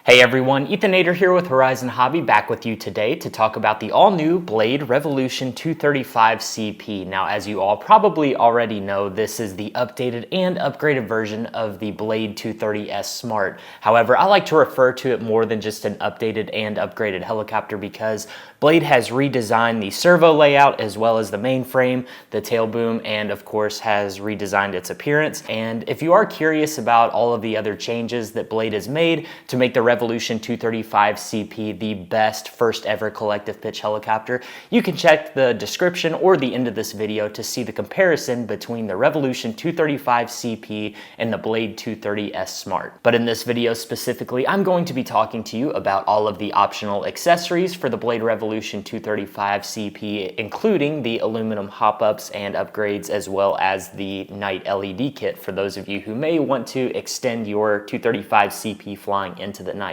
Hey everyone, Ethan Ater here with Horizon Hobby, back with you today to talk about the all-new Blade Revolution 235 CP. Now, as you all probably already know, this is the updated and upgraded version of the Blade 230S Smart. However, I like to refer to it more than just an updated and upgraded helicopter because Blade has redesigned the servo layout as well as the mainframe, the tail boom, and of course has redesigned its appearance. And if you are curious about all of the other changes that Blade has made to make the Revolution 235 CP the best first ever collective pitch helicopter, you can check the description or the end of this video to see the comparison between the Revolution 235 CP and the Blade 230S Smart. But in this video specifically, I'm going to be talking to you about all of the optional accessories for the Blade Revolution 235 CP, including the aluminum hop-ups and upgrades, as well as the night LED kit for those of you who may want to extend your 235 CP flying into the night.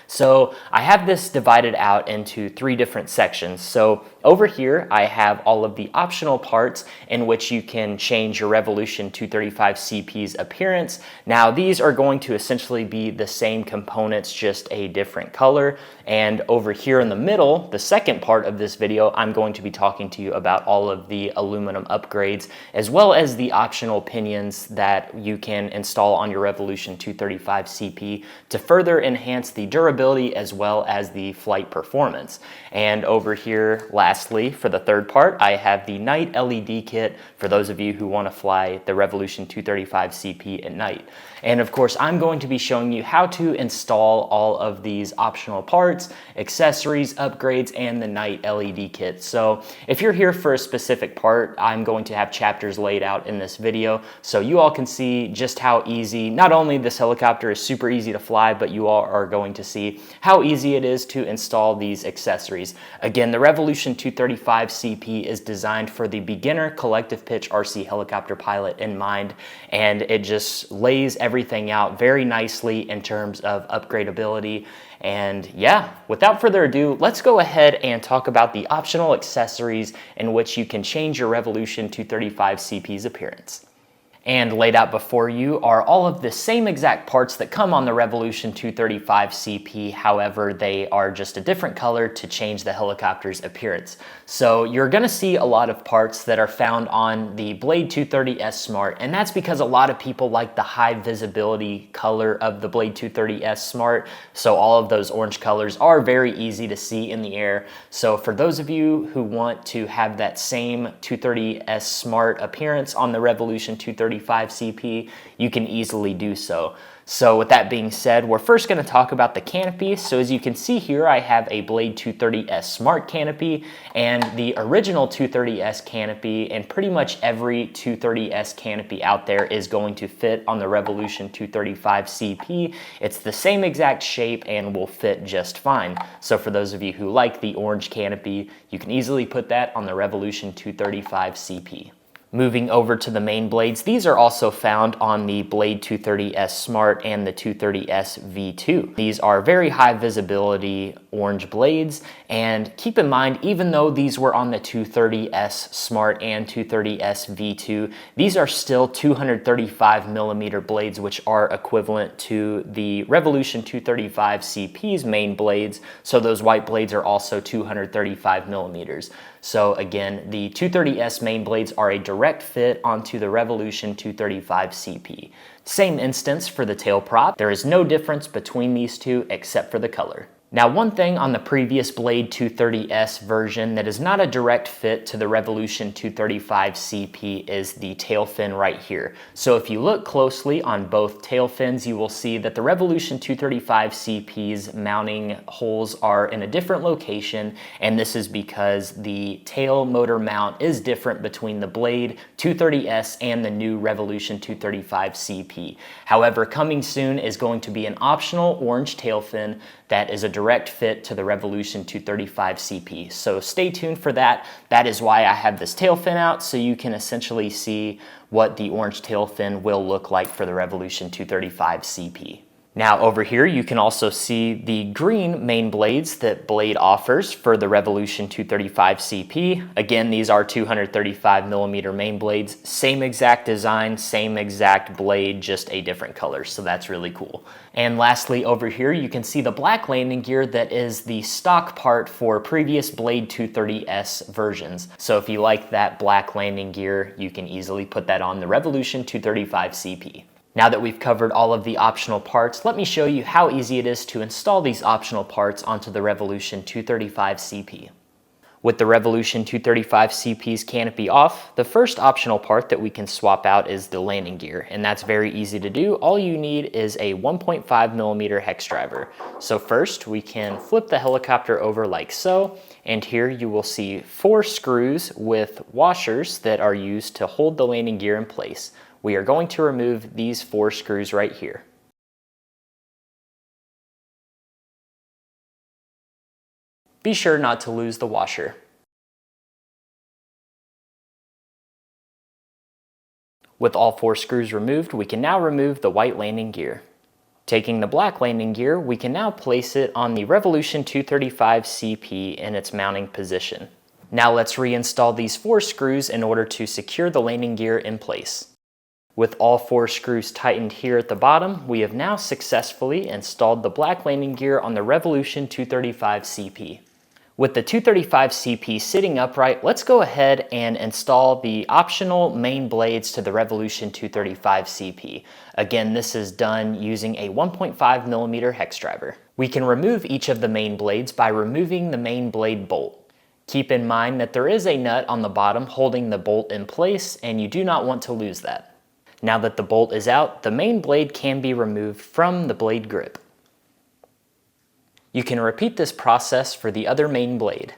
So I have this divided out into three different sections. So over here, I have all of the optional parts in which you can change your Revolution 235 CP's appearance. Now, these are going to essentially be the same components, just a different color. And over here in the middle, the second part of this video, I'm going to be talking to you about all of the aluminum upgrades, as well as the optional pinions that you can install on your Revolution 235 CP to further enhance the durability as well as the flight performance. And over here, lastly, for the third part, I have the night LED kit for those of you who want to fly the Revolution 235 CP at night. And of course, I'm going to be showing you how to install all of these optional parts, accessories, upgrades, and the night LED kit. So if you're here for a specific part, I'm going to have chapters laid out in this video so you all can see just how easy, not only this helicopter is super easy to fly, but you all are going to see how easy it is to install these accessories. Again, the Revolution 235 CP is designed for the beginner collective pitch RC helicopter pilot in mind, and it just lays everything out very nicely in terms of upgradability. And yeah, without further ado, let's go ahead and talk about the optional accessories in which you can change your Revolution 235 CP's appearance. And laid out before you are all of the same exact parts that come on the Revolution 235 CP, however, they are just a different color to change the helicopter's appearance. So you're gonna see a lot of parts that are found on the Blade 230S Smart, and that's because a lot of people like the high visibility color of the Blade 230S Smart, so all of those orange colors are very easy to see in the air. So for those of you who want to have that same 230S Smart appearance on the Revolution 235 CP, you can easily do so. So with that being said, we're first going to talk about the canopy. So as you can see here, I have a Blade 230S Smart canopy and the original 230S canopy, and pretty much every 230S canopy out there is going to fit on the Revolution 235 CP. It's the same exact shape and will fit just fine. So for those of you who like the orange canopy, you can easily put that on the Revolution 235 CP. Moving over to the main blades, these are also found on the Blade 230S Smart and the 230S V2. These are very high visibility orange blades, and keep in mind, even though these were on the 230S Smart and 230S V2, these are still 235 millimeter blades, which are equivalent to the Revolution 235 CP's main blades. So those white blades are also 235 millimeters. So again, the 230S main blades are a direct fit onto the Revolution 235 CP. Same instance for the tail prop. There is no difference between these two except for the color. Now, one thing on the previous Blade 230S version that is not a direct fit to the Revolution 235 CP is the tail fin right here. So if you look closely on both tail fins, you will see that the Revolution 235 CP's mounting holes are in a different location, and this is because the tail motor mount is different between the Blade 230S and the new Revolution 235 CP. However, coming soon is going to be an optional orange tail fin that is a direct fit to the Revolution 235 CP. So stay tuned for that. That is why I have this tail fin out, so you can essentially see what the orange tail fin will look like for the Revolution 235 CP. Now over here, you can also see the green main blades that Blade offers for the Revolution 235 CP. Again, these are 235 millimeter main blades, same exact design, same exact blade, just a different color. So that's really cool. And lastly, over here, you can see the black landing gear that is the stock part for previous Blade 230S versions. So if you like that black landing gear, you can easily put that on the Revolution 235 CP. Now that we've covered all of the optional parts, let me show you how easy it is to install these optional parts onto the Revolution 235 CP. With the Revolution 235 CP's canopy off, the first optional part that we can swap out is the landing gear, and that's very easy to do. All you need is a 1.5 millimeter hex driver. So first, we can flip the helicopter over like so, and here you will see 4 screws with washers that are used to hold the landing gear in place. We are going to remove these 4 screws right here. Be sure not to lose the washer. With all 4 screws removed, we can now remove the white landing gear. Taking the black landing gear, we can now place it on the Revolution 235 CP in its mounting position. Now let's reinstall these 4 screws in order to secure the landing gear in place. With all 4 screws tightened here at the bottom, we have now successfully installed the black landing gear on the Revolution 235 CP. With the 235 CP sitting upright, let's go ahead and install the optional main blades to the Revolution 235 CP. Again, this is done using a 1.5 millimeter hex driver. We can remove each of the main blades by removing the main blade bolt. Keep in mind that there is a nut on the bottom holding the bolt in place, and you do not want to lose that. Now that the bolt is out, the main blade can be removed from the blade grip. You can repeat this process for the other main blade.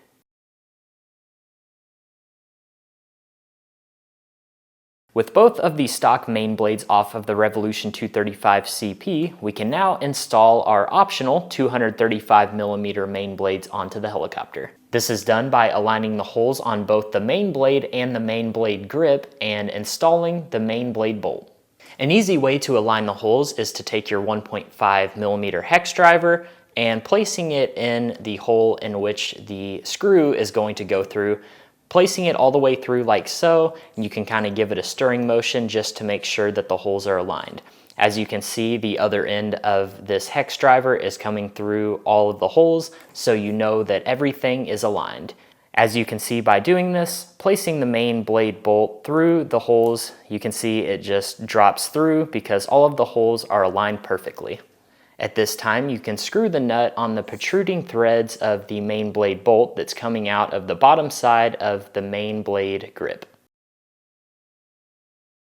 With both of the stock main blades off of the Revolution 235 CP, we can now install our optional 235 millimeter main blades onto the helicopter. This is done by aligning the holes on both the main blade and the main blade grip and installing the main blade bolt. An easy way to align the holes is to take your 1.5 millimeter hex driver and placing it in the hole in which the screw is going to go through, placing it all the way through like so, and you can kind of give it a stirring motion just to make sure that the holes are aligned. As you can see, the other end of this hex driver is coming through all of the holes, so you know that everything is aligned. As you can see by doing this, placing the main blade bolt through the holes, you can see it just drops through because all of the holes are aligned perfectly. At this time, you can screw the nut on the protruding threads of the main blade bolt that's coming out of the bottom side of the main blade grip.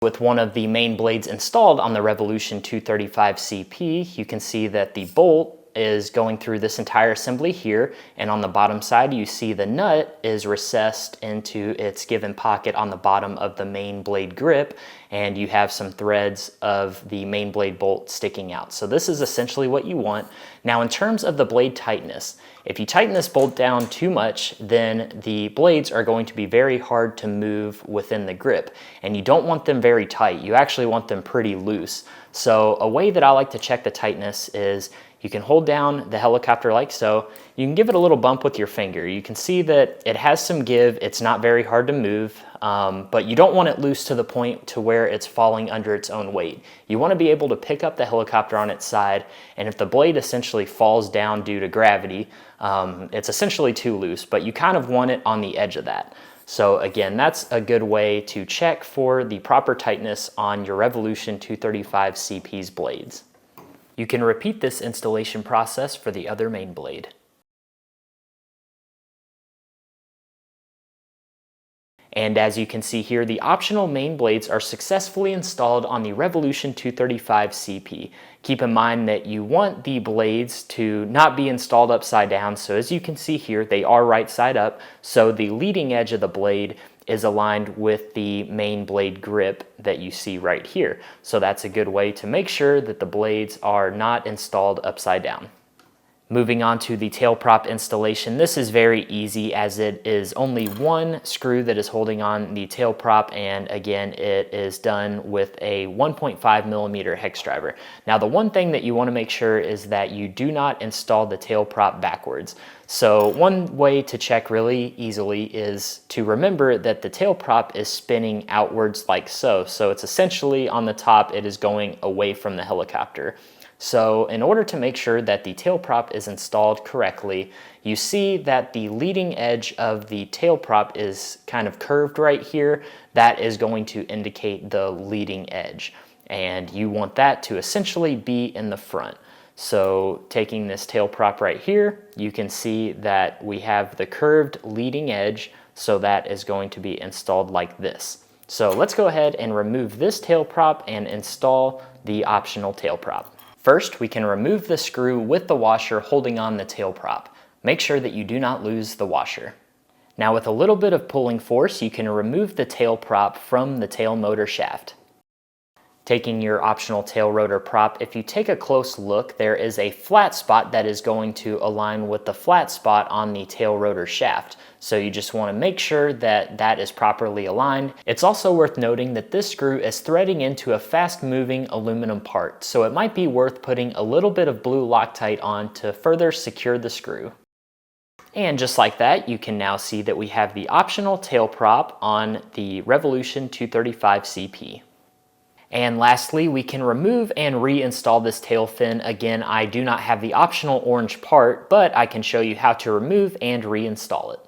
With one of the main blades installed on the Revolution 235 CP, you can see that the bolt is going through this entire assembly here, and on the bottom side you see the nut is recessed into its given pocket on the bottom of the main blade grip, and you have some threads of the main blade bolt sticking out. So this is essentially what you want. Now in terms of the blade tightness, if you tighten this bolt down too much, then the blades are going to be very hard to move within the grip, and you don't want them very tight. You actually want them pretty loose. So a way that I like to check the tightness is you can hold down the helicopter like so. You can give it a little bump with your finger. You can see that it has some give. It's not very hard to move, but you don't want it loose to the point to where it's falling under its own weight. You want to be able to pick up the helicopter on its side, and if the blade essentially falls down due to gravity, it's essentially too loose, but you kind of want it on the edge of that. So again, that's a good way to check for the proper tightness on your Revolution 235 CP's blades. You can repeat this installation process for the other main blade. And as you can see here, the optional main blades are successfully installed on the Revolution 235 CP. Keep in mind that you want the blades to not be installed upside down, so as you can see here, they are right side up, so the leading edge of the blade is aligned with the main blade grip that you see right here. So that's a good way to make sure that the blades are not installed upside down. Moving on to the tail prop installation, this is very easy as it is only one screw that is holding on the tail prop, and again, it is done with a 1.5 millimeter hex driver. Now, the one thing that you want to make sure is that you do not install the tail prop backwards. So one way to check really easily is to remember that the tail prop is spinning outwards like so. So it's essentially on the top, it is going away from the helicopter. So in order to make sure that the tail prop is installed correctly, you see that the leading edge of the tail prop is kind of curved right here. That is going to indicate the leading edge, and you want that to essentially be in the front. So taking this tail prop right here, you can see that we have the curved leading edge, so that is going to be installed like this. So let's go ahead and remove this tail prop and install the optional tail prop. First, we can remove the screw with the washer holding on the tail prop. Make sure that you do not lose the washer. Now, with a little bit of pulling force, you can remove the tail prop from the tail motor shaft. Taking your optional tail rotor prop, if you take a close look, there is a flat spot that is going to align with the flat spot on the tail rotor shaft. So you just want to make sure that that is properly aligned. It's also worth noting that this screw is threading into a fast-moving aluminum part, so it might be worth putting a little bit of blue Loctite on to further secure the screw. And just like that, you can now see that we have the optional tail prop on the Revolution 235 CP. And lastly, we can remove and reinstall this tail fin. Again, I do not have the optional orange part, but I can show you how to remove and reinstall it.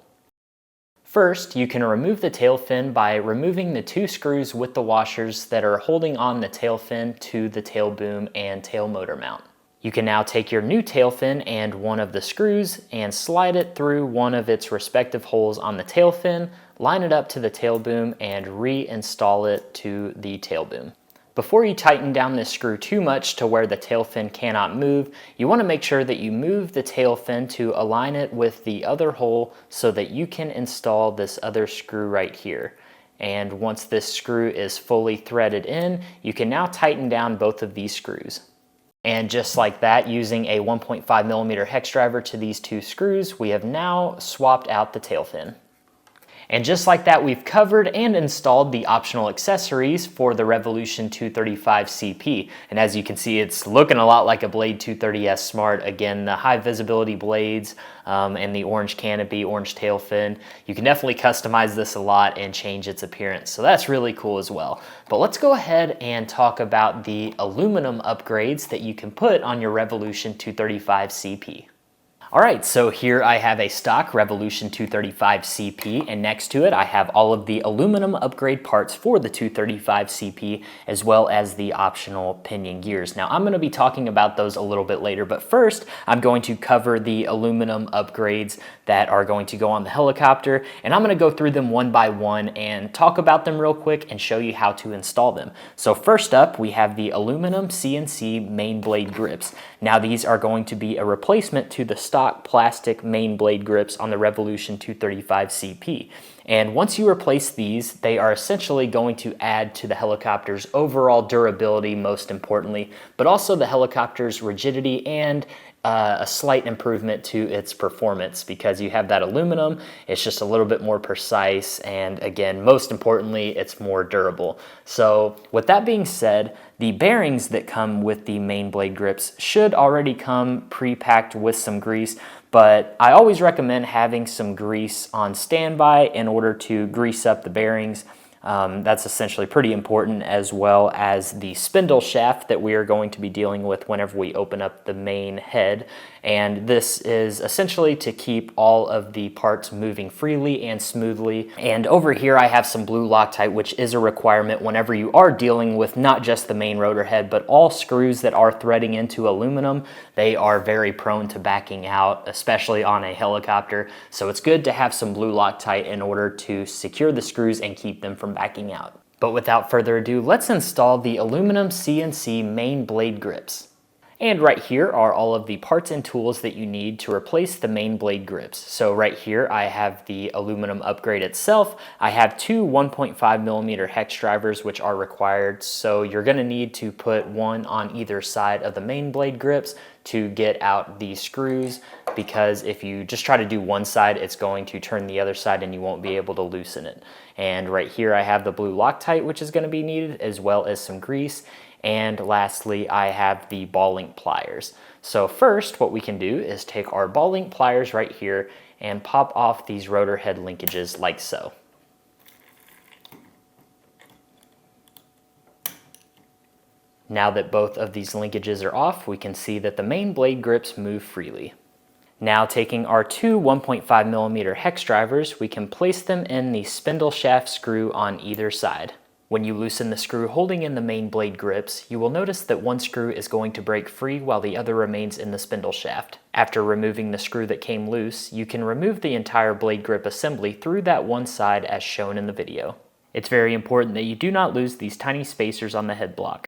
First, you can remove the tail fin by removing the two screws with the washers that are holding on the tail fin to the tail boom and tail motor mount. You can now take your new tail fin and one of the screws and slide it through one of its respective holes on the tail fin, line it up to the tail boom, and reinstall it to the tail boom. Before you tighten down this screw too much to where the tail fin cannot move, you want to make sure that you move the tail fin to align it with the other hole so that you can install this other screw right here. And once this screw is fully threaded in, you can now tighten down both of these screws. And just like that, using a 1.5 millimeter hex driver to these two screws, we have now swapped out the tail fin. And just like that, we've covered and installed the optional accessories for the Revolution 235 CP. And as you can see, it's looking a lot like a Blade 230S Smart. Again, the high visibility blades and the orange canopy, orange tail fin. You can definitely customize this a lot and change its appearance. So that's really cool as well. But let's go ahead and talk about the aluminum upgrades that you can put on your Revolution 235 CP. Alright, so here I have a stock Revolution 235 CP, and next to it I have all of the aluminum upgrade parts for the 235 CP, as well as the optional pinion gears. Now I'm going to be talking about those a little bit later, but first I'm going to cover the aluminum upgrades that are going to go on the helicopter, and I'm going to go through them one by one and talk about them real quick and show you how to install them. So first up, we have the aluminum CNC main blade grips. Now these are going to be a replacement to the stock plastic main blade grips on the Revolution 235 CP. And once you replace these, they are essentially going to add to the helicopter's overall durability, most importantly, but also the helicopter's rigidity and a slight improvement to its performance, because you have that aluminum, it's just a little bit more precise, and again, most importantly, it's more durable. So with that being said, the bearings that come with the main blade grips should already come pre-packed with some grease, but I always recommend having some grease on standby in order to grease up the bearings. That's essentially pretty important, as well as the spindle shaft that we are going to be dealing with whenever we open up the main head. And this is essentially to keep all of the parts moving freely and smoothly. And over here I have some blue Loctite, which is a requirement whenever you are dealing with not just the main rotor head, but all screws that are threading into aluminum. They are very prone to backing out, especially on a helicopter. So it's good to have some blue Loctite in order to secure the screws and keep them from backing out. But without further ado, let's install the aluminum CNC main blade grips. And right here are all of the parts and tools that you need to replace the main blade grips. So right here I have the aluminum upgrade itself. I have two 1.5mm hex drivers which are required. So you're going to need to put one on either side of the main blade grips to get out the screws, because if you just try to do one side, it's going to turn the other side and you won't be able to loosen it. And right here I have the blue Loctite, which is going to be needed, as well as some grease. And lastly, I have the ball link pliers. So first, what we can do is take our ball link pliers right here and pop off these rotor head linkages like so. Now that both of these linkages are off, we can see that the main blade grips move freely. Now taking our two 1.5mm hex drivers, we can place them in the spindle shaft screw on either side. When you loosen the screw holding in the main blade grips, you will notice that one screw is going to break free while the other remains in the spindle shaft. After removing the screw that came loose, you can remove the entire blade grip assembly through that one side as shown in the video. It's very important that you do not lose these tiny spacers on the head block.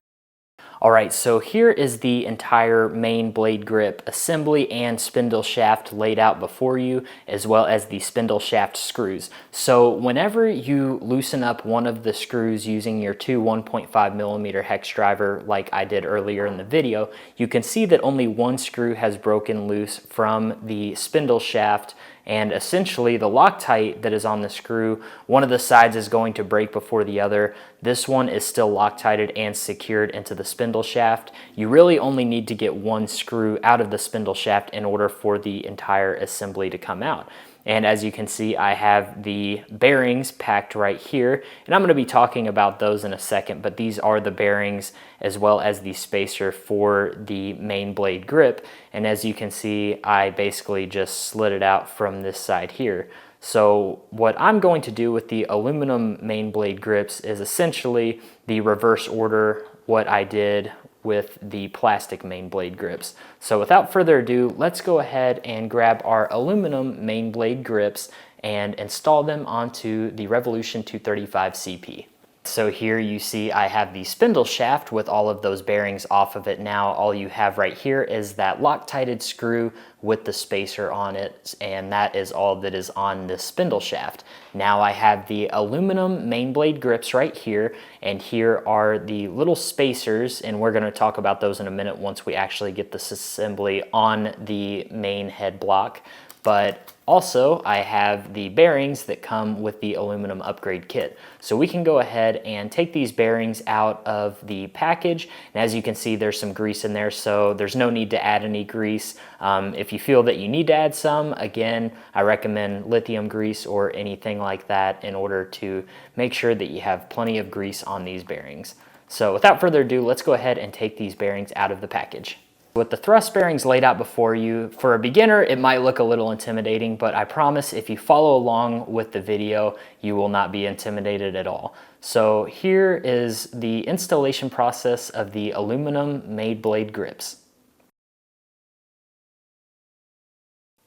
Alright, so here is the entire main blade grip assembly and spindle shaft laid out before you, as well as the spindle shaft screws. So whenever you loosen up one of the screws using your two 1.5mm hex driver like I did earlier in the video, you can see that only one screw has broken loose from the spindle shaft, and essentially the Loctite that is on the screw, one of the sides is going to break before the other. This one is still Loctited and secured into the spindle shaft. You really only need to get one screw out of the spindle shaft in order for the entire assembly to come out. And as you can see, I have the bearings packed right here, and I'm going to be talking about those in a second, but these are the bearings as well as the spacer for the main blade grip. And as you can see, I basically just slid it out from this side here. So what I'm going to do with the aluminum main blade grips is essentially the reverse order what I did with the plastic main blade grips. So without further ado, let's go ahead and grab our aluminum main blade grips and install them onto the Revolution 235 CP. So here you see I have the spindle shaft with all of those bearings off of it now. All you have right here is that Loctited screw with the spacer on it, and that is all that is on this spindle shaft. Now I have the aluminum main blade grips right here, and here are the little spacers, and we're going to talk about those in a minute once we actually get this assembly on the main head block. But also I have the bearings that come with the aluminum upgrade kit. So we can go ahead and take these bearings out of the package, and as you can see there's some grease in there, so there's no need to add any grease. If you feel that you need to add some, again, I recommend lithium grease or anything like that in order to make sure that you have plenty of grease on these bearings. So without further ado, let's go ahead and take these bearings out of the package. With the thrust bearings laid out before you, for a beginner it might look a little intimidating, but I promise if you follow along with the video, you will not be intimidated at all. So here is the installation process of the aluminum main blade grips.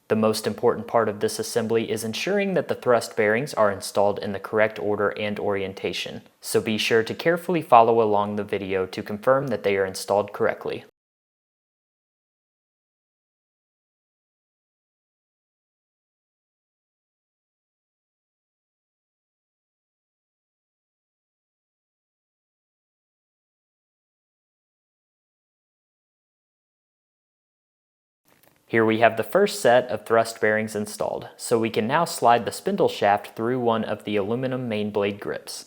The most important part of this assembly is ensuring that the thrust bearings are installed in the correct order and orientation. So be sure to carefully follow along the video to confirm that they are installed correctly. Here we have the first set of thrust bearings installed, so we can now slide the spindle shaft through one of the aluminum main blade grips.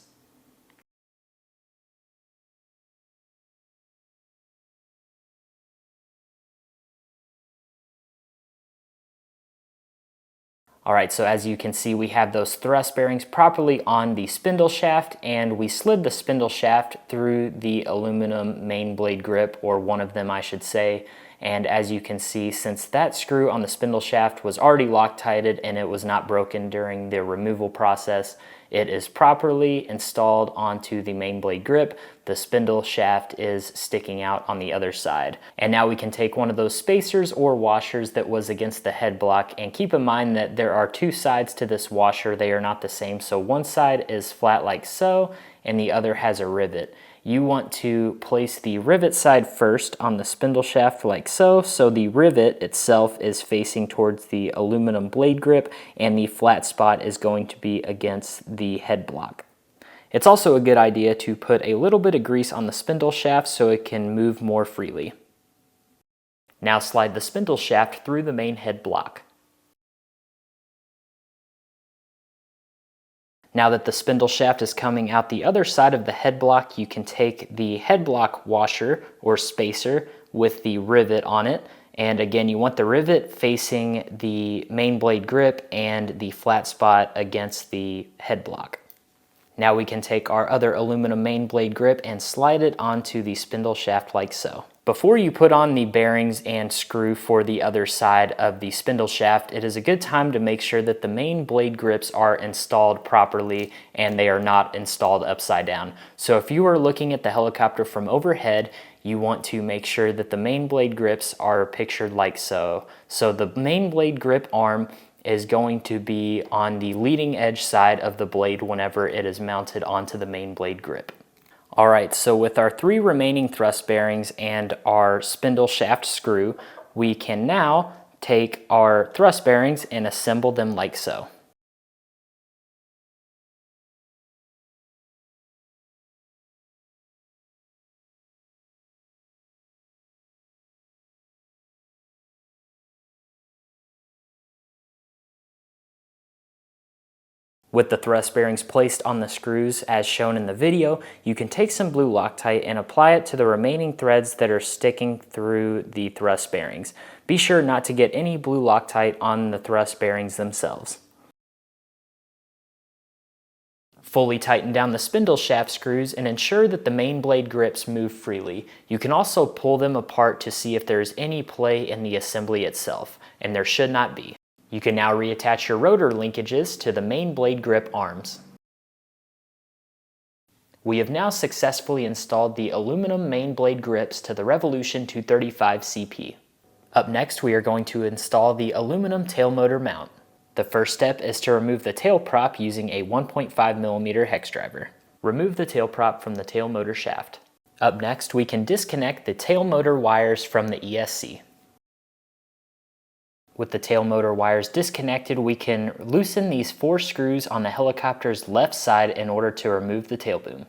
Alright, so as you can see, we have those thrust bearings properly on the spindle shaft, and we slid the spindle shaft through the aluminum main blade grip, or one of them I should say. And as you can see, since that screw on the spindle shaft was already Loctited and it was not broken during the removal process, it is properly installed onto the main blade grip. The spindle shaft is sticking out on the other side. And now we can take one of those spacers or washers that was against the head block, and keep in mind that there are two sides to this washer. They are not the same. So one side is flat like so, and the other has a rivet. you want to place the rivet side first on the spindle shaft like so. So the rivet itself is facing towards the aluminum blade grip and the flat spot is going to be against the head block. It's also a good idea to put a little bit of grease on the spindle shaft so it can move more freely. Now slide the spindle shaft through the main head block. Now that the spindle shaft is coming out the other side of the head block, you can take the head block washer or spacer with the rivet on it. And again, you want the rivet facing the main blade grip and the flat spot against the head block. Now we can take our other aluminum main blade grip and slide it onto the spindle shaft like so. Before you put on the bearings and screw for the other side of the spindle shaft, it is a good time to make sure that the main blade grips are installed properly and they are not installed upside down. So if you are looking at the helicopter from overhead, you want to make sure that the main blade grips are pictured like so. So the main blade grip arm is going to be on the leading edge side of the blade whenever it is mounted onto the main blade grip. All right, so with our 3 remaining thrust bearings and our spindle shaft screw, we can now take our thrust bearings and assemble them like so. With the thrust bearings placed on the screws as shown in the video, you can take some blue Loctite and apply it to the remaining threads that are sticking through the thrust bearings. Be sure not to get any blue Loctite on the thrust bearings themselves. Fully tighten down the spindle shaft screws and ensure that the main blade grips move freely. You can also pull them apart to see if there's any play in the assembly itself, and there should not be. You can now reattach your rotor linkages to the main blade grip arms. We have now successfully installed the aluminum main blade grips to the Revolution 235 CP. Up next, we are going to install the aluminum tail motor mount. The first step is to remove the tail prop using a 1.5mm hex driver. Remove the tail prop from the tail motor shaft. Up next, we can disconnect the tail motor wires from the ESC. With the tail motor wires disconnected, we can loosen these 4 screws on the helicopter's left side in order to remove the tail boom.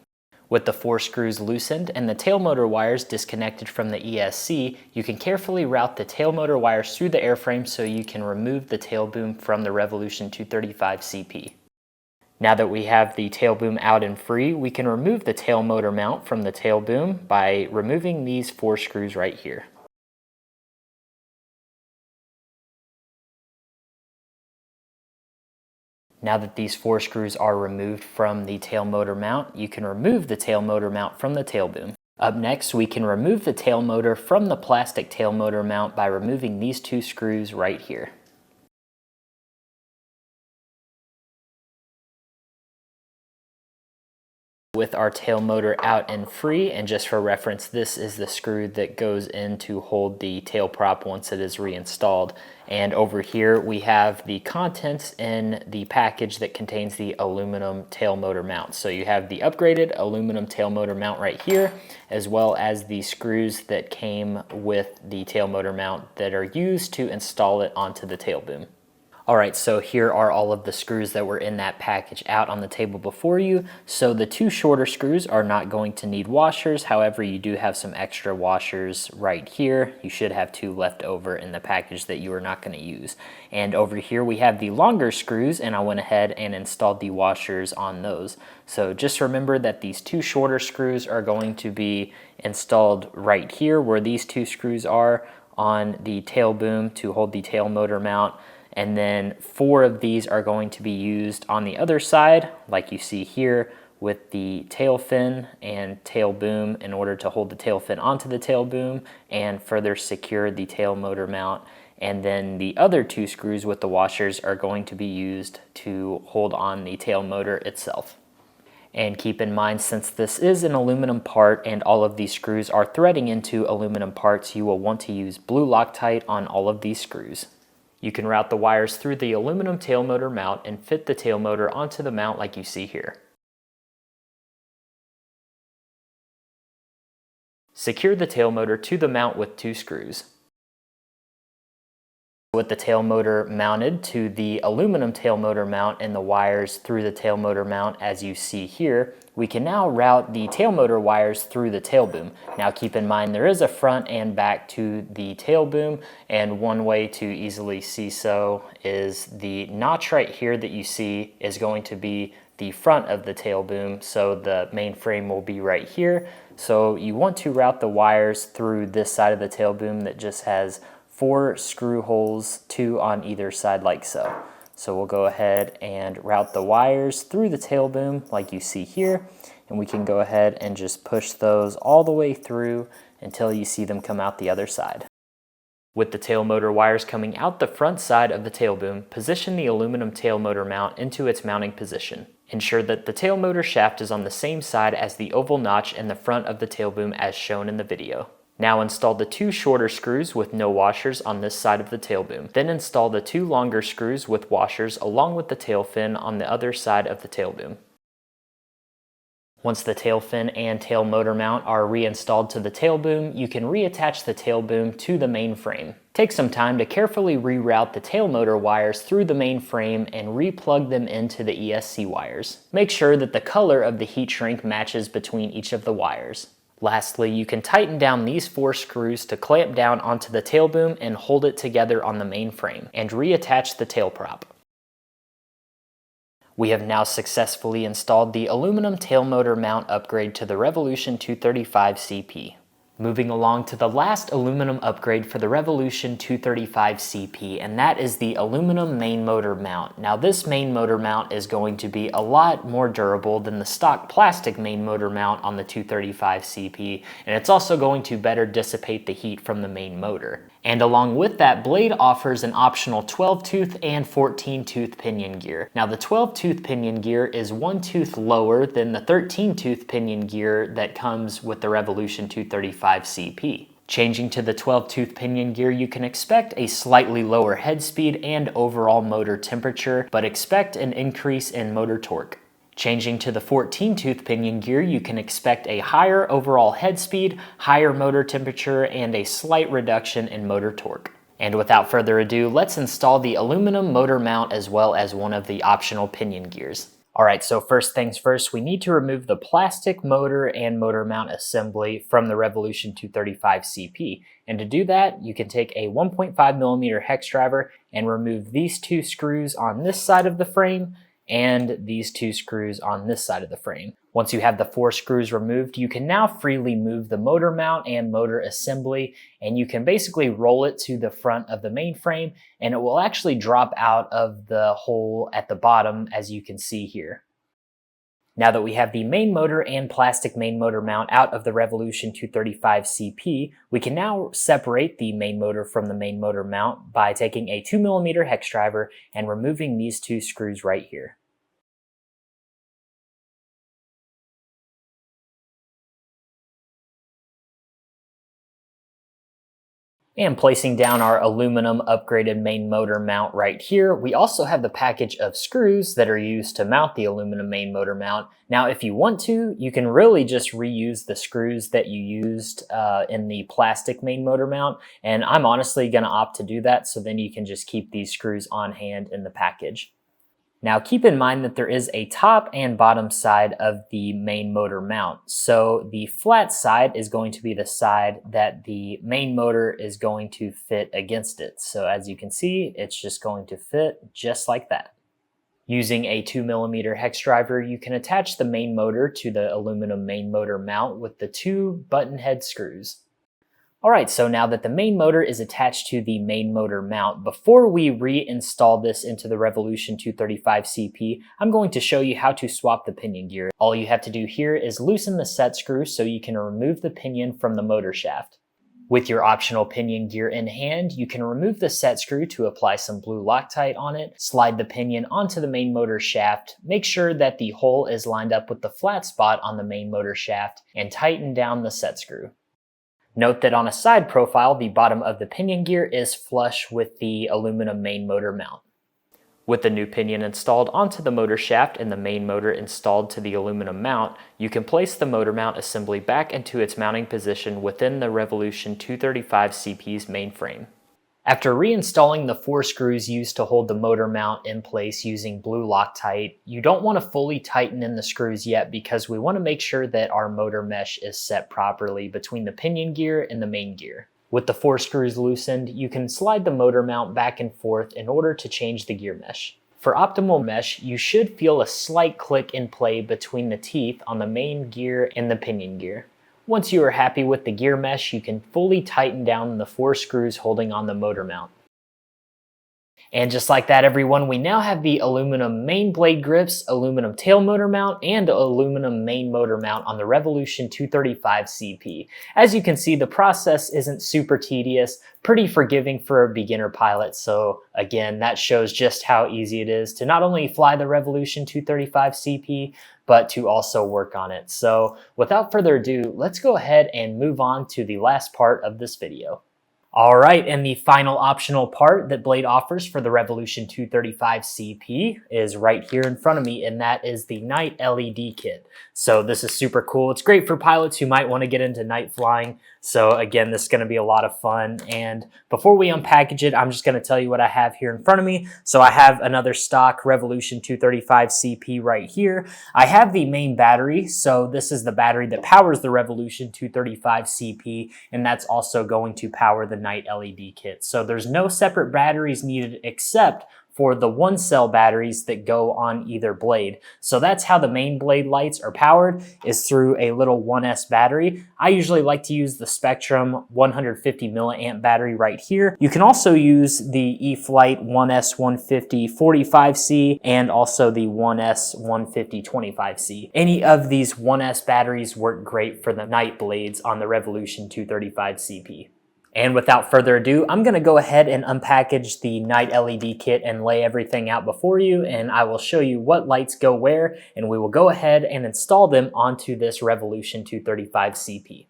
With the 4 screws loosened and the tail motor wires disconnected from the ESC, you can carefully route the tail motor wires through the airframe so you can remove the tail boom from the Revolution 235 CP. Now that we have the tail boom out and free, we can remove the tail motor mount from the tail boom by removing these 4 screws right here. Now that these 4 screws are removed from the tail motor mount, you can remove the tail motor mount from the tail boom. Up next, we can remove the tail motor from the plastic tail motor mount by removing these 2 screws right here. With our tail motor out and free, and just for reference, this is the screw that goes in to hold the tail prop once it is reinstalled. And over here we have the contents in the package that contains the aluminum tail motor mount. So you have the upgraded aluminum tail motor mount right here, as well as the screws that came with the tail motor mount that are used to install it onto the tail boom. Alright, so here are all of the screws that were in that package out on the table before you. So the 2 shorter screws are not going to need washers. However, you do have some extra washers right here. You should have 2 left over in the package that you are not going to use. And over here we have the longer screws, and I went ahead and installed the washers on those. So just remember that these 2 shorter screws are going to be installed right here where these 2 screws are on the tail boom to hold the tail motor mount. And then 4 of these are going to be used on the other side, like you see here, with the tail fin and tail boom in order to hold the tail fin onto the tail boom and further secure the tail motor mount. And then the other 2 screws with the washers are going to be used to hold on the tail motor itself. And keep in mind, since this is an aluminum part and all of these screws are threading into aluminum parts, you will want to use blue Loctite on all of these screws. You can route the wires through the aluminum tail motor mount and fit the tail motor onto the mount like you see here. Secure the tail motor to the mount with 2 screws. With the tail motor mounted to the aluminum tail motor mount and the wires through the tail motor mount as you see here, we can now route the tail motor wires through the tail boom. Now keep in mind there is a front and back to the tail boom, and one way to easily see so is the notch right here that you see is going to be the front of the tail boom, so the main frame will be right here. So you want to route the wires through this side of the tail boom that just has 4 screw holes, 2 on either side like so. So we'll go ahead and route the wires through the tail boom like you see here, and we can go ahead and just push those all the way through until you see them come out the other side. With the tail motor wires coming out the front side of the tail boom, position the aluminum tail motor mount into its mounting position. Ensure that the tail motor shaft is on the same side as the oval notch in the front of the tail boom as shown in the video. Now install the 2 shorter screws with no washers on this side of the tail boom. Then install the 2 longer screws with washers along with the tail fin on the other side of the tail boom. Once the tail fin and tail motor mount are reinstalled to the tail boom, you can reattach the tail boom to the main frame. Take some time to carefully reroute the tail motor wires through the main frame and re-plug them into the ESC wires. Make sure that the color of the heat shrink matches between each of the wires. Lastly, you can tighten down these 4 screws to clamp down onto the tail boom and hold it together on the main frame, and reattach the tail prop. We have now successfully installed the aluminum tail motor mount upgrade to the Revolution 235 CP. Moving along to the last aluminum upgrade for the Revolution 235 CP, and that is the aluminum main motor mount. Now this main motor mount is going to be a lot more durable than the stock plastic main motor mount on the 235 CP, and it's also going to better dissipate the heat from the main motor. And along with that, Blade offers an optional 12-tooth and 14-tooth pinion gear. Now the 12-tooth pinion gear is 1 tooth lower than the 13-tooth pinion gear that comes with the Revolution 235 CP. Changing to the 12-tooth pinion gear, you can expect a slightly lower head speed and overall motor temperature, but expect an increase in motor torque. Changing to the 14-tooth pinion gear, you can expect a higher overall head speed, higher motor temperature, and a slight reduction in motor torque. And without further ado, let's install the aluminum motor mount as well as one of the optional pinion gears. Alright, so first things first, we need to remove the plastic motor and motor mount assembly from the Revolution 235 CP. And to do that, you can take a 1.5mm hex driver and remove these 2 screws on this side of the frame and these 2 screws on this side of the frame. Once you have the 4 screws removed, you can now freely move the motor mount and motor assembly, and you can basically roll it to the front of the main frame, and it will actually drop out of the hole at the bottom, as you can see here. Now that we have the main motor and plastic main motor mount out of the Revolution 235 CP, we can now separate the main motor from the main motor mount by taking a 2mm hex driver and removing these 2 screws right here. And placing down our aluminum upgraded main motor mount right here, we also have the package of screws that are used to mount the aluminum main motor mount. Now, if you want to, you can really just reuse the screws that you used in the plastic main motor mount, and I'm honestly going to opt to do that, so then you can just keep these screws on hand in the package. Now keep in mind that there is a top and bottom side of the main motor mount. So the flat side is going to be the side that the main motor is going to fit against it. So as you can see, it's just going to fit just like that. Using a 2mm hex driver, you can attach the main motor to the aluminum main motor mount with the 2 button head screws. Alright, so now that the main motor is attached to the main motor mount, before we reinstall this into the Revolution 235 CP, I'm going to show you how to swap the pinion gear. All you have to do here is loosen the set screw so you can remove the pinion from the motor shaft. With your optional pinion gear in hand, you can remove the set screw to apply some blue Loctite on it, slide the pinion onto the main motor shaft, make sure that the hole is lined up with the flat spot on the main motor shaft, and tighten down the set screw. Note that on a side profile, the bottom of the pinion gear is flush with the aluminum main motor mount. With the new pinion installed onto the motor shaft and the main motor installed to the aluminum mount, you can place the motor mount assembly back into its mounting position within the Revolution 235 CP's main frame. After reinstalling the 4 screws used to hold the motor mount in place using blue Loctite, you don't want to fully tighten in the screws yet because we want to make sure that our motor mesh is set properly between the pinion gear and the main gear. With the 4 screws loosened, you can slide the motor mount back and forth in order to change the gear mesh. For optimal mesh, you should feel a slight click in play between the teeth on the main gear and the pinion gear. Once you are happy with the gear mesh, you can fully tighten down the 4 screws holding on the motor mount. And just like that, everyone, we now have the aluminum main blade grips, aluminum tail motor mount, and aluminum main motor mount on the Revolution 235 CP. As you can see, the process isn't super tedious, pretty forgiving for a beginner pilot. So again, that shows just how easy it is to not only fly the Revolution 235 CP, but to also work on it. So without further ado, let's go ahead and move on to the last part of this video. All right, and the final optional part that Blade offers for the Revolution 235 CP is right here in front of me, and that is the night LED kit. So this is super cool. It's great for pilots who might want to get into night flying. So again, this is going to be a lot of fun. And before we unpackage it, I'm just going to tell you what I have here in front of me. So I have another stock Revolution 235 CP right here. I have the main battery. So this is the battery that powers the Revolution 235 CP, and that's also going to power the night LED kit. So there's no separate batteries needed except for the 1-cell batteries that go on either blade. So that's how the main blade lights are powered, is through a little 1S battery. I usually like to use the Spectrum 150 milliamp battery right here. You can also use the eFlight 1S 150 45C and also the 1S 150 25C. Any of these 1S batteries work great for the night blades on the Revolution 235 CP. And without further ado, I'm going to go ahead and unpackage the night LED kit and lay everything out before you, and I will show you what lights go where, and we will go ahead and install them onto this Revolution 235 CP.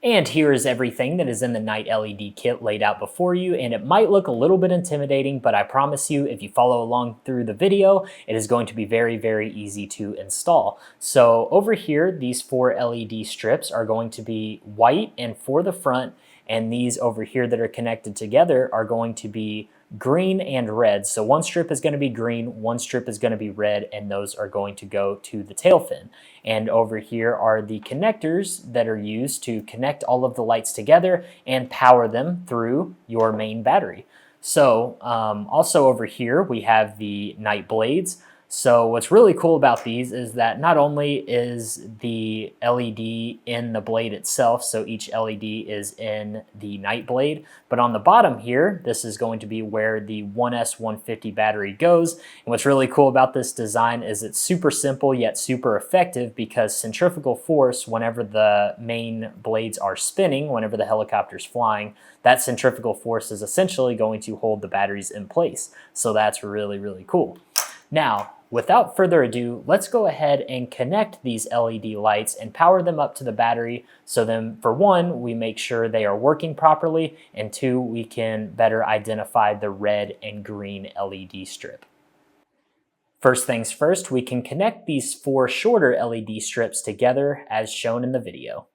And here is everything that is in the night LED kit laid out before you, and it might look a little bit intimidating, but I promise you, if you follow along through the video, it is going to be very, very easy to install. So over here, these 4 LED strips are going to be white and for the front, and these over here that are connected together are going to be green and red. So one strip is going to be green, one strip is going to be red, and those are going to go to the tail fin. And over here are the connectors that are used to connect all of the lights together and power them through your main battery. So also over here we have the night blades. So what's really cool about these is that not only is the LED in the blade itself, so each LED is in the night blade, but on the bottom here, this is going to be where the 1S 150 battery goes. And what's really cool about this design is it's super simple yet super effective, because centrifugal force, whenever the main blades are spinning, whenever the helicopter's flying, that centrifugal force is essentially going to hold the batteries in place. So that's really, really cool. Now, without further ado, let's go ahead and connect these LED lights and power them up to the battery. So then, for one, we make sure they are working properly, and 2, we can better identify the red and green LED strip. First things first, we can connect these 4 shorter LED strips together as shown in the video.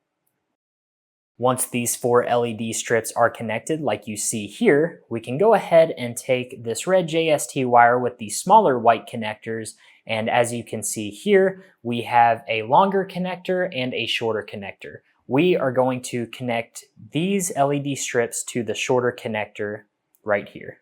Once these 4 LED strips are connected, like you see here, we can go ahead and take this red JST wire with the smaller white connectors, and as you can see here, we have a longer connector and a shorter connector. We are going to connect these LED strips to the shorter connector right here.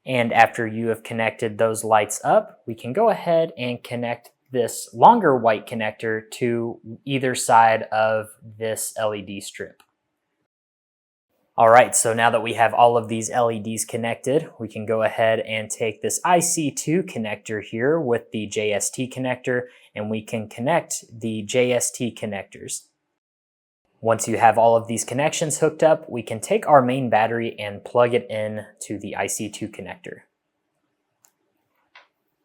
And after you have connected those lights up, we can go ahead and connect this longer white connector to either side of this LED strip. All right, so now that we have all of these LEDs connected, we can go ahead and take this IC2 connector here with the JST connector, and we can connect the JST connectors. Once you have all of these connections hooked up, we can take our main battery and plug it in to the IC2 connector.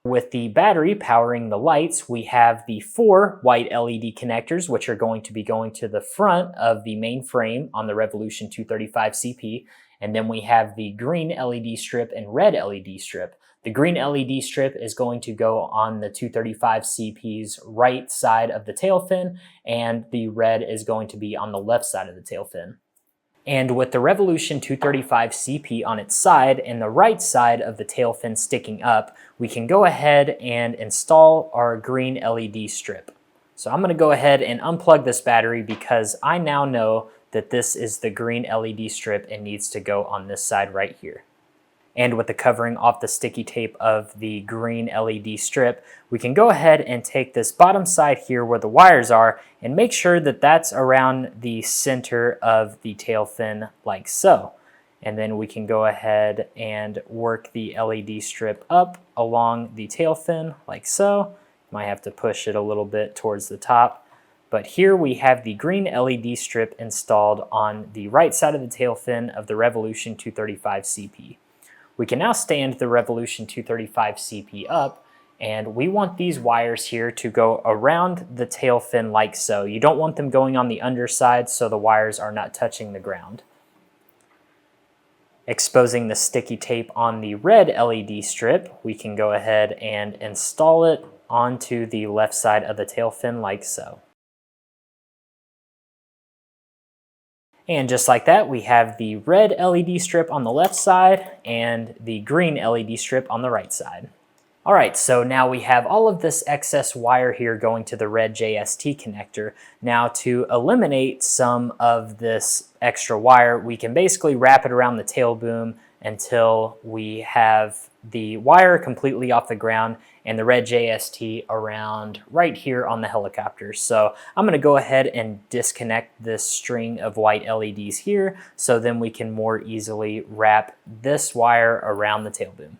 With the battery powering the lights, we have the 4 white LED connectors, which are going to be going to the front of the main frame on the Revolution 235 CP. And then we have the green LED strip and red LED strip. The green LED strip is going to go on the 235 CP's right side of the tail fin, and the red is going to be on the left side of the tail fin. And with the Revolution 235 CP on its side and the right side of the tail fin sticking up, we can go ahead and install our green LED strip. So I'm going to go ahead and unplug this battery because I now know that this is the green LED strip and needs to go on this side right here. And with the covering off the sticky tape of the green LED strip, we can go ahead and take this bottom side here where the wires are and make sure that that's around the center of the tail fin like so. And then we can go ahead and work the LED strip up along the tail fin like so. Might have to push it a little bit towards the top. But here we have the green LED strip installed on the right side of the tail fin of the Revolution 235 CP. We can now stand the Revolution 235 CP up, and we want these wires here to go around the tail fin like so. You don't want them going on the underside so the wires are not touching the ground. Exposing the sticky tape on the red LED strip, we can go ahead and install it onto the left side of the tail fin like so. And just like that, we have the red LED strip on the left side and the green LED strip on the right side. All right, so now we have all of this excess wire here going to the red JST connector. Now to eliminate some of this extra wire, we can basically wrap it around the tail boom until we have the wire completely off the ground and the red JST around right here on the helicopter. So I'm gonna go ahead and disconnect this string of white LEDs here so then we can more easily wrap this wire around the tail boom.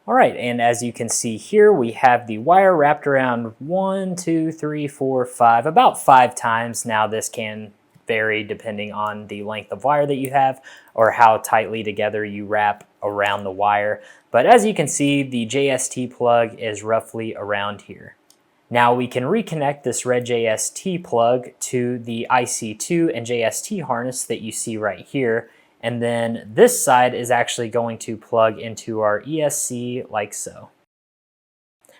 All right, and as you can see here, we have the wire wrapped around 1, 2, 3, 4, 5, about 5 times. Now this can vary depending on the length of wire that you have or how tightly together you wrap around the wire. But as you can see, the JST plug is roughly around here. Now we can reconnect this red JST plug to the IC2 and JST harness that you see right here. And then this side is actually going to plug into our ESC like so.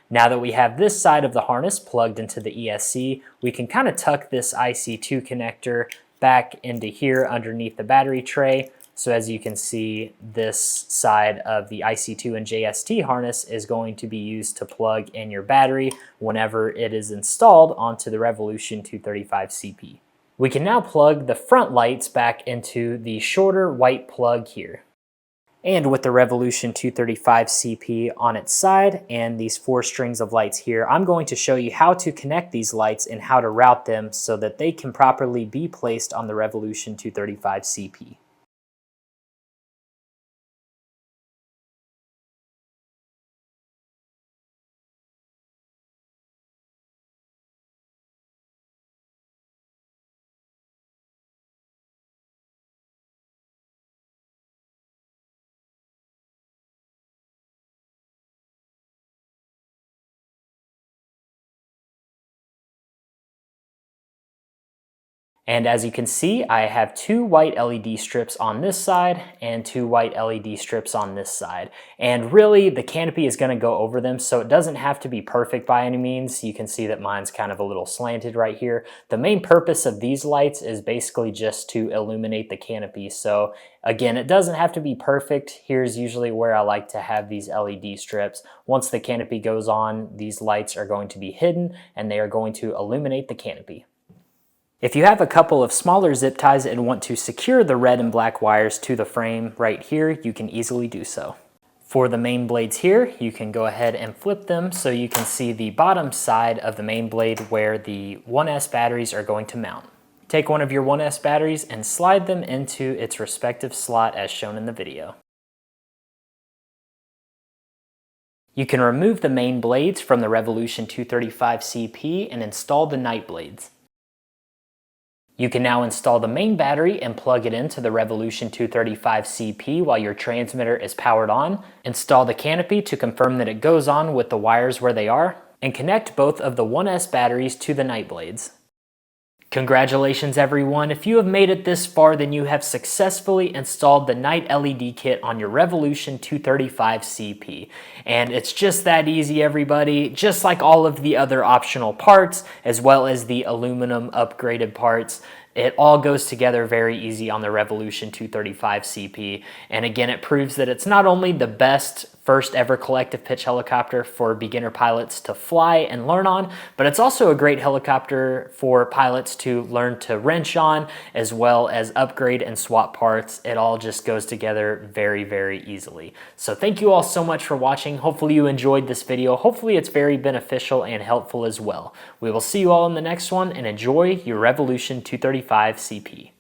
Now that we have this side of the harness plugged into the ESC, we can kind of tuck this IC2 connector back into here underneath the battery tray. So as you can see, this side of the IC2 and JST harness is going to be used to plug in your battery whenever it is installed onto the Revolution 235 CP. We can now plug the front lights back into the shorter white plug here. And with the Revolution 235 CP on its side and these 4 strings of lights here, I'm going to show you how to connect these lights and how to route them so that they can properly be placed on the Revolution 235 CP. And as you can see, I have 2 white LED strips on this side and 2 white LED strips on this side. And really, the canopy is going to go over them, so it doesn't have to be perfect by any means. You can see that mine's kind of a little slanted right here. The main purpose of these lights is basically just to illuminate the canopy. So again, it doesn't have to be perfect. Here's usually where I like to have these LED strips. Once the canopy goes on, these lights are going to be hidden and they are going to illuminate the canopy. If you have a couple of smaller zip ties and want to secure the red and black wires to the frame right here, you can easily do so. For the main blades here, you can go ahead and flip them so you can see the bottom side of the main blade where the 1S batteries are going to mount. Take one of your 1S batteries and slide them into its respective slot as shown in the video. You can remove the main blades from the Revolution 235 CP and install the night blades. You can now install the main battery and plug it into the Revolution 235 CP while your transmitter is powered on. Install the canopy to confirm that it goes on with the wires where they are. and connect both of the 1S batteries to the night blades. Congratulations everyone, if you have made it this far then you have successfully installed the night LED kit on your Revolution 235 CP. And it's just that easy everybody, just like all of the other optional parts as well as the aluminum upgraded parts. It all goes together very easy on the Revolution 235 CP. And again, it proves that it's not only the best first ever collective pitch helicopter for beginner pilots to fly and learn on, but it's also a great helicopter for pilots to learn to wrench on, as well as upgrade and swap parts. It all just goes together very, very easily. So thank you all so much for watching. Hopefully you enjoyed this video. Hopefully it's very beneficial and helpful as well. We will see you all in the next one, and enjoy your Revolution 235 CP.